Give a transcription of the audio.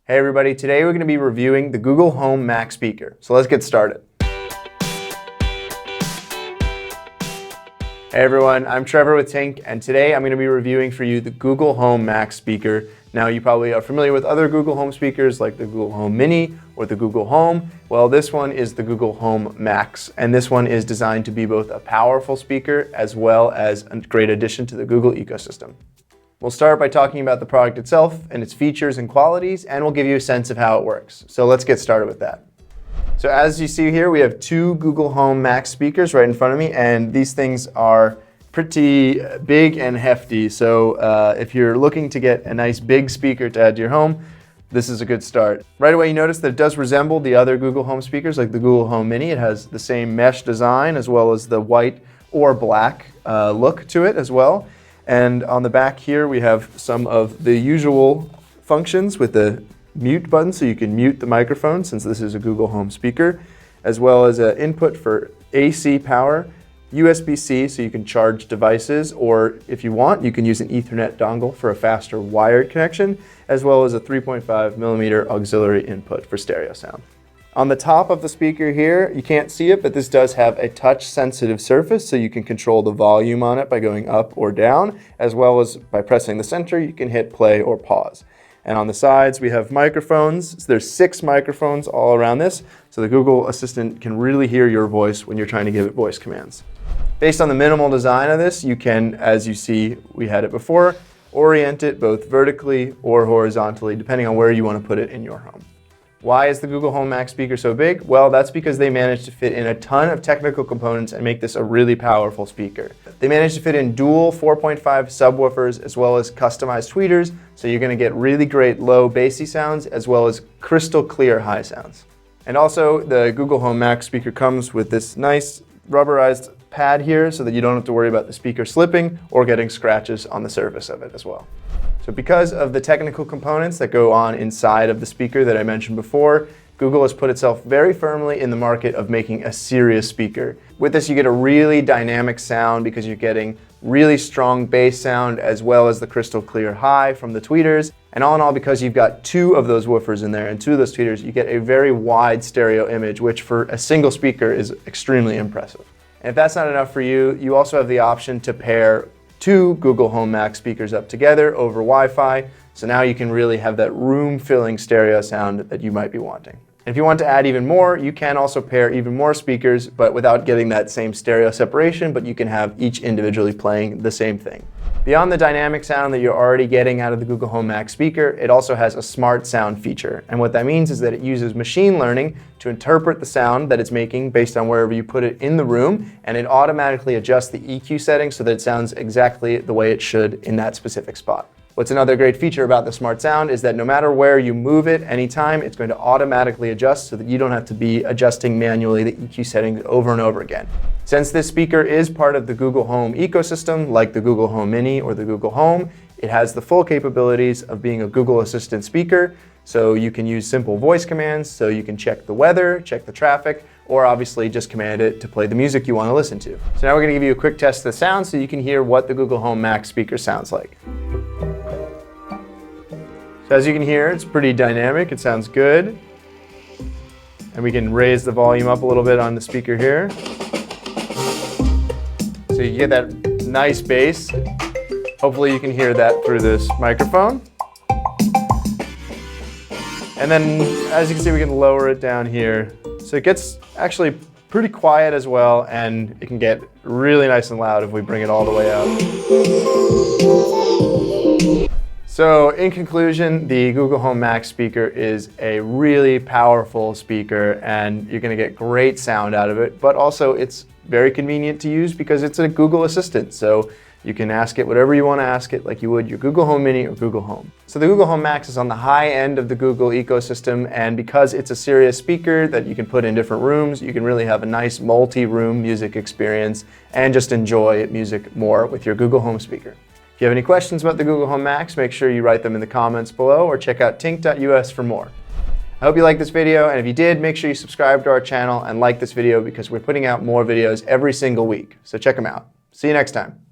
Hey everybody, today we're going to be reviewing the Google Home Mac speaker. So let's get started. Hey everyone, I'm Trevor with Tink, and today I'm going to be reviewing for you the Google Home Mac speaker. Now you probably are familiar with other Google Home speakers like the Google Home Mini or the Google Home. Well, this one is the Google Home Max, and this one is designed to be both a powerful speaker as well as a great addition to the Google ecosystem. We'll start by talking about the product itself and its features and qualities, and we'll give you a sense of how it works. So let's get started with that. So as you see here, we have two Google Home Max speakers right in front of me, and these things are pretty big and hefty. So if you're looking to get a nice big speaker to add to your home, this is a good start. Right away you notice that it does resemble the other Google Home speakers like the Google Home Mini. It has the same mesh design as well as the white or black look to it as well. And on the back here, we have some of the usual functions with the mute button, so you can mute the microphone since this is a Google Home speaker, as well as an input for AC power, USB-C so you can charge devices, or if you want, you can use an Ethernet dongle for a faster wired connection, as well as a 3.5mm auxiliary input for stereo sound. On the top of the speaker here, you can't see it, but this does have a touch-sensitive surface, so you can control the volume on it by going up or down, as well as by pressing the center, you can hit play or pause. And on the sides, we have microphones. So there's 6 microphones all around this, so the Google Assistant can really hear your voice when you're trying to give it voice commands. Based on the minimal design of this, you can, as you see, we had it before, orient it both vertically or horizontally, depending on where you want to put it in your home. Why is the Google Home Mac speaker so big? Well, that's because they managed to fit in a ton of technical components and make this a really powerful speaker. They managed to fit in dual 4.5 subwoofers as well as customized tweeters, so you're going to get really great low bassy sounds as well as crystal clear high sounds. And also, the Google Home Mac speaker comes with this nice rubberized pad here so that you don't have to worry about the speaker slipping or getting scratches on the surface of it as well. So because of the technical components that go on inside of the speaker that I mentioned before, Google has put itself very firmly in the market of making a serious speaker. With this, you get a really dynamic sound because you're getting really strong bass sound as well as the crystal clear high from the tweeters. And all in all, because you've got 2 of those woofers in there and 2 of those tweeters, you get a very wide stereo image, which for a single speaker is extremely impressive. And if that's not enough for you, you also have the option to pair 2 Google Home Mac speakers up together over Wi-Fi, so now you can really have that room-filling stereo sound that you might be wanting. And if you want to add even more, you can also pair even more speakers, but without getting that same stereo separation, but you can have each individually playing the same thing. Beyond the dynamic sound that you're already getting out of the Google Home Mac speaker, it also has a smart sound feature. And what that means is that it uses machine learning to interpret the sound that it's making based on wherever you put it in the room, and it automatically adjusts the EQ settings so that it sounds exactly the way it should in that specific spot. What's another great feature about the smart sound is that no matter where you move it anytime, it's going to automatically adjust so that you don't have to be adjusting manually the EQ settings over and over again. Since this speaker is part of the Google Home ecosystem, like the Google Home Mini or the Google Home, it has the full capabilities of being a Google Assistant speaker. So you can use simple voice commands, so you can check the weather, check the traffic, or obviously just command it to play the music you want to listen to. So now we're going to give you a quick test of the sound so you can hear what the Google Home Mac speaker sounds like. So as you can hear, it's pretty dynamic, it sounds good. And we can raise the volume up a little bit on the speaker here. So you get that nice bass. Hopefully you can hear that through this microphone. And then as you can see, we can lower it down here. So it gets actually pretty quiet as well, and it can get really nice and loud if we bring it all the way out. So in conclusion, the Google Home Mac speaker is a really powerful speaker, and you're going to get great sound out of it, but also it's very convenient to use because it's a Google Assistant. So you can ask it whatever you want to ask it, like you would your Google Home Mini or Google Home. So the Google Home Max is on the high end of the Google ecosystem, and because it's a serious speaker that you can put in different rooms, you can really have a nice multi-room music experience and just enjoy music more with your Google Home speaker. If you have any questions about the Google Home Max, make sure you write them in the comments below or check out tink.us for more. I hope you liked this video, and if you did, make sure you subscribe to our channel and like this video because we're putting out more videos every single week. So check them out. See you next time.